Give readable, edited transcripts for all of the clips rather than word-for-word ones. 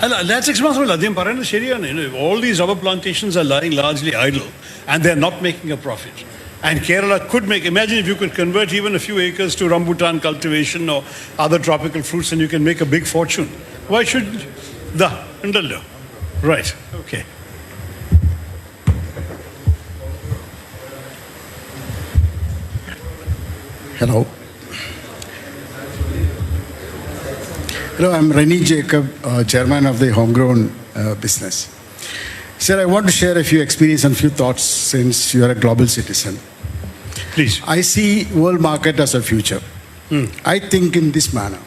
That's all these rubber plantations are lying largely idle and they're not making a profit. And Kerala could make, imagine if you could convert even a few acres to rambutan cultivation or other tropical fruits and you can make a big fortune. Why shouldn't you? Right, okay. Hello. Hello, I'm Rennie Jacob, chairman of the Homegrown Business. Sir, I want to share a few experiences and few thoughts since you are a global citizen. Please. I see world market as a future. I think in this manner.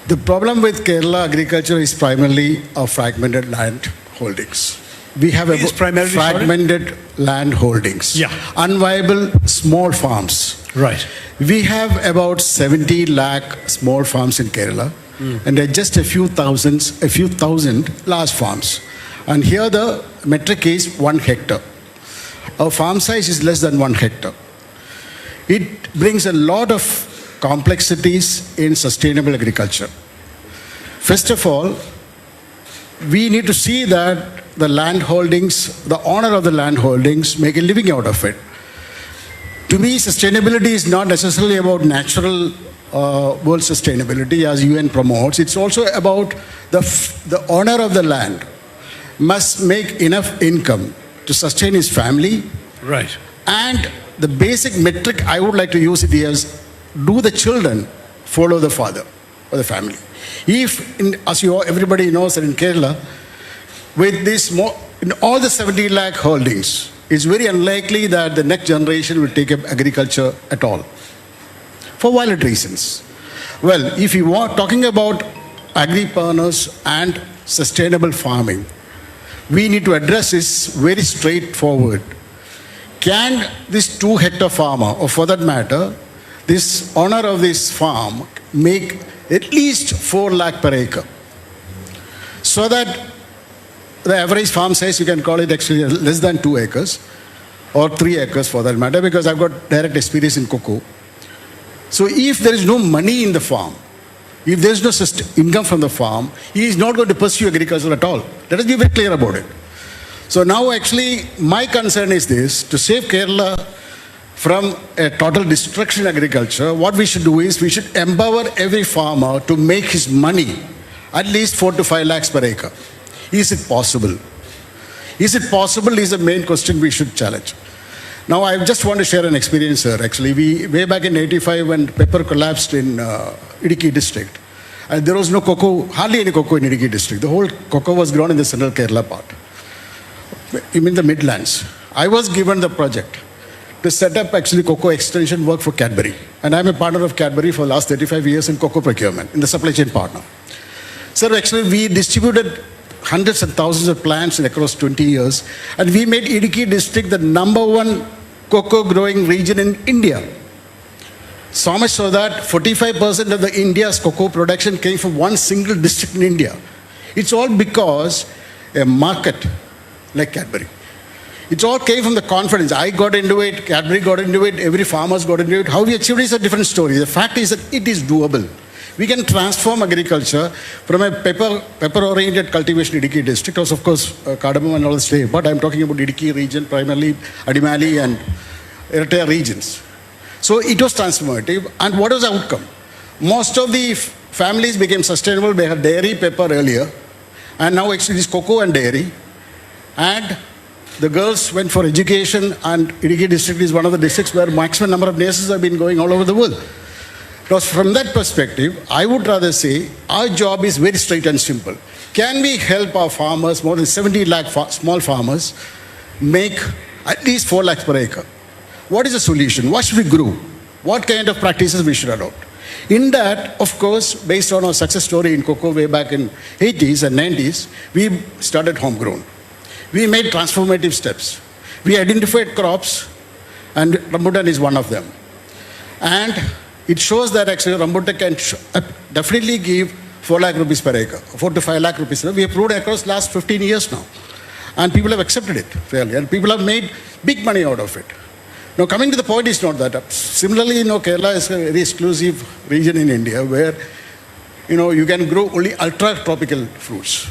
The problem with Kerala agriculture is primarily of fragmented land holdings. We have fragmented land holdings. Yeah. Unviable small farms. Right. We have about 70 lakh small farms in Kerala and just a few thousand large farms. And here the metric is 1 hectare. Our farm size is less than 1 hectare. It brings a lot of complexities in sustainable agriculture. First of all, we need to see that the land holdings, the owner of the land holdings make a living out of it. To me, sustainability is not necessarily about natural world sustainability as UN promotes. It's also about the owner of the land must make enough income to sustain his family. Right. And the basic metric I would like to use it is, do the children follow the father or the family? If, as everybody knows that in Kerala, with this in all the 70 lakh holdings, it's very unlikely that the next generation will take up agriculture at all, for valid reasons. Well, if you are talking about agripreneurs and sustainable farming, we need to address this very straightforward. Can this 2 hectare farmer, or for that matter, this owner of this farm, make at least 4 lakh per acre? So that the average farm size, you can call it actually less than 2 acres, or 3 acres for that matter, because I've got direct experience in cocoa. So if there is no money in the farm, if there is no income from the farm, he is not going to pursue agriculture at all. Let us be very clear about it. So now actually my concern is this: to save Kerala from a total destruction in agriculture, what we should do is we should empower every farmer to make his money at least 4 to 5 lakhs per acre. Is it possible? Is it possible is the main question we should challenge. Now, I just want to share an experience here. Actually, way back in 85 when pepper collapsed in Idukki district, and there was no cocoa, hardly any cocoa in Idukki district. The whole cocoa was grown in the central Kerala part, in the Midlands. I was given the project to set up actually cocoa extension work for Cadbury. And I'm a partner of Cadbury for the last 35 years in cocoa procurement, in the supply chain partner. So actually, we distributed hundreds and thousands of plants across 20 years, and we made Idukki district the #1 cocoa growing region in India. So much so that 45% of the India's cocoa production came from one single district in India. It's all because a market like Cadbury. It all came from the confidence. I got into it, Cadbury got into it, every farmer's got into it. How we achieved it is a different story. The fact is that it is doable. We can transform agriculture from a pepper-oriented cultivation Idukki district, also of course cardamom and all the same, but I'm talking about Idukki region, primarily Adimali and Ertaya regions. So it was transformative, and what was the outcome? Most of the families became sustainable. They had dairy, pepper earlier, and now actually it's cocoa and dairy. And the girls went for education, and Idukki district is one of the districts where maximum number of nurses have been going all over the world. Because from that perspective, I would rather say our job is very straight and simple. Can we help our farmers, more than 70 lakh small farmers, make at least 4 lakhs per acre? What is the solution? What should we grow? What kind of practices we should adopt? In that, of course, based on our success story in cocoa way back in 80s and 90s, we started homegrown. We made transformative steps. We identified crops, and rambutan is one of them. And it shows that actually rambutan can definitely give 4 lakh rupees per acre, 4 to 5 lakh rupees. We have proved across last 15 years now. And people have accepted it fairly. And people have made big money out of it. Now, coming to the point is not that. Similarly, Kerala is a very exclusive region in India where you can grow only ultra-tropical fruits.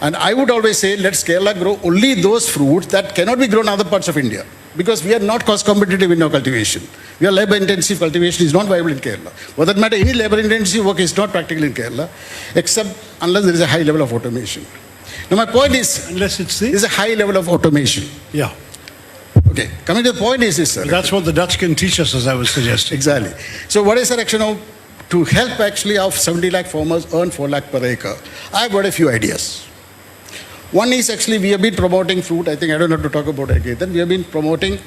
And I would always say, let Kerala grow only those fruits that cannot be grown in other parts of India. Because we are not cost competitive in our cultivation. We are labor-intensive cultivation is not viable in Kerala. For that matter, any labor-intensive work is not practical in Kerala, except unless there is a high level of automation. Now my point is, Unless it's there is a high level of automation. yeah. Okay, coming to the point is this, sir. That's what the Dutch can teach us, as I was suggesting. Exactly. So what is the action now to help actually our 70 lakh farmers earn 4 lakh per acre? I've got a few ideas. One is actually we have been promoting fruit. I think I don't have to talk about it again. Then we have been promoting,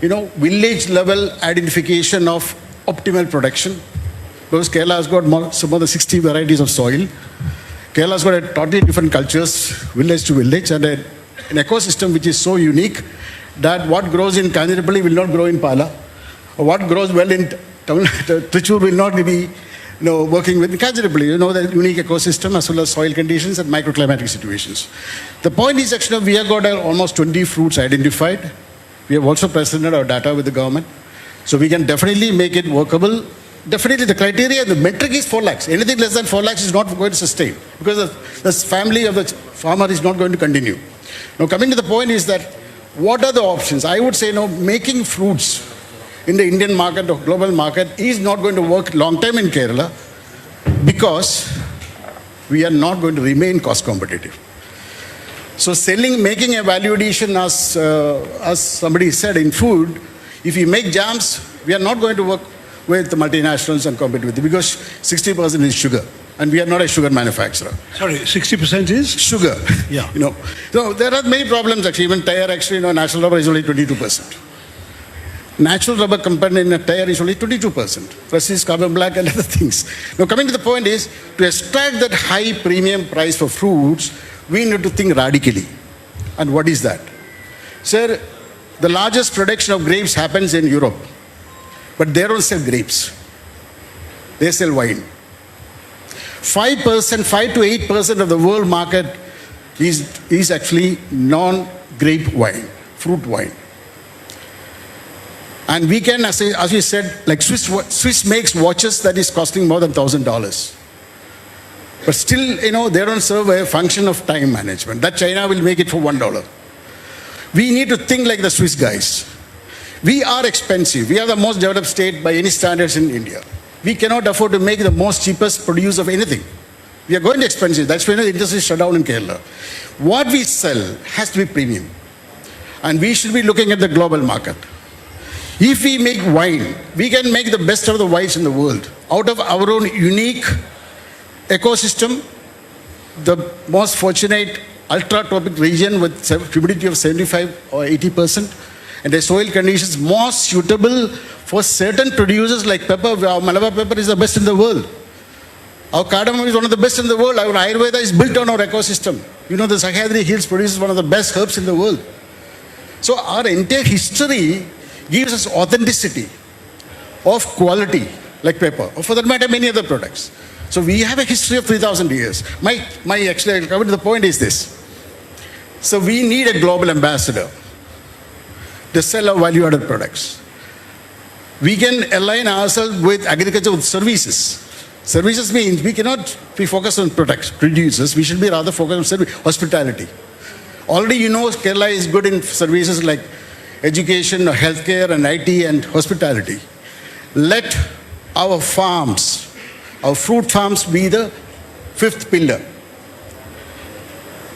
village level identification of optimal production. Because Kerala has got some of the 60 varieties of soil. Kerala has got a totally different cultures, village to village, and an ecosystem which is so unique that what grows in Kandirapalli will not grow in Pala, or what grows well in Trichur will not be working with Kandirapalli. The unique ecosystem as well as soil conditions and microclimatic situations. The point is actually we have got almost 20 fruits identified. We have also presented our data with the government. So we can definitely make it workable. Definitely the criteria, the metric is 4 lakhs. Anything less than 4 lakhs is not going to sustain because the family of the farmer is not going to continue. Now coming to the point is that what are the options? I would say making fruits in the Indian market or global market is not going to work long term in Kerala because we are not going to remain cost competitive. So making a value addition as somebody said in food, if we make jams, we are not going to work with the multinationals and compete with them because 60% is sugar and we are not a sugar manufacturer. Sorry, 60% is? Sugar. Yeah. So there are many problems actually. Even tire actually, natural rubber is only 22%. Natural rubber component in a tire is only 22%. Rest is carbon black and other things. Now coming to the point is, to extract that high premium price for fruits, we need to think radically. And what is that? Sir, the largest production of grapes happens in Europe. But they don't sell grapes. They sell wine. 5 to 8% of the world market is actually non-grape wine, fruit wine. And we can, as you said, like Swiss makes watches that is costing more than $1,000. But still, they don't serve a function of time management. That China will make it for $1. We need to think like the Swiss guys. We are expensive. We are the most developed state by any standards in India. We cannot afford to make the most cheapest produce of anything. We are going to expensive. That's why the industry is shut down in Kerala. What we sell has to be premium. And we should be looking at the global market. If we make wine, we can make the best of the wines in the world. Out of our own unique ecosystem, the most fortunate ultra-tropic region with humidity of 75 or 80%, and the soil conditions more suitable for certain producers like pepper. Our Malabar pepper is the best in the world. Our cardamom is one of the best in the world. Our Ayurveda is built on our ecosystem. The Sahyadri Hills produces one of the best herbs in the world. So our entire history gives us authenticity of quality like pepper, or for that matter many other products. So we have a history of 3,000 years. Actually, coming to the point is this. So we need a global ambassador to sell our value-added products. We can align ourselves with agriculture with services. Services means we cannot be focused on producers. We should be rather focused on hospitality. Already Kerala is good in services like education, healthcare, and IT and hospitality. Let our farms, our fruit farms, be the fifth pillar.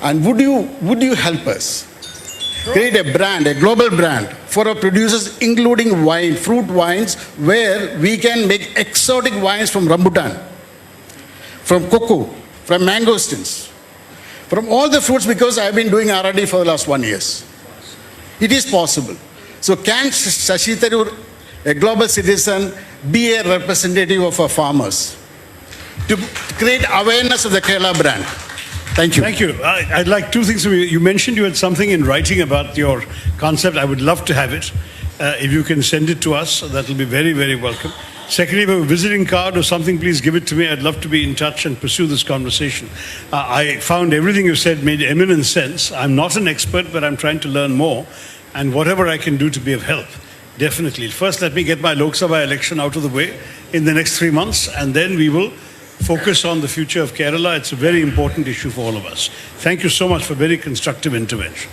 And would you help us create a brand, a global brand for our producers, including wine, fruit wines, where we can make exotic wines from rambutan, from cocoa, from mangosteens, from all the fruits, because I've been doing R&D for the last 1 year. It is possible. So can Shashi Tharoor, a global citizen, be a representative of our farmers to create awareness of the Kerala brand? Thank you. Thank you. I'd like two things. You mentioned you had something in writing about your concept. I would love to have it. If you can send it to us, that will be very, very welcome. Secondly, if you have a visiting card or something, please give it to me. I'd love to be in touch and pursue this conversation. I found everything you said made eminent sense. I'm not an expert, but I'm trying to learn more. And whatever I can do to be of help, definitely. First, let me get my Lok Sabha election out of the way in the next 3 months, and then we will focus on the future of Kerala. It's a very important issue for all of us. Thank you so much for very constructive intervention.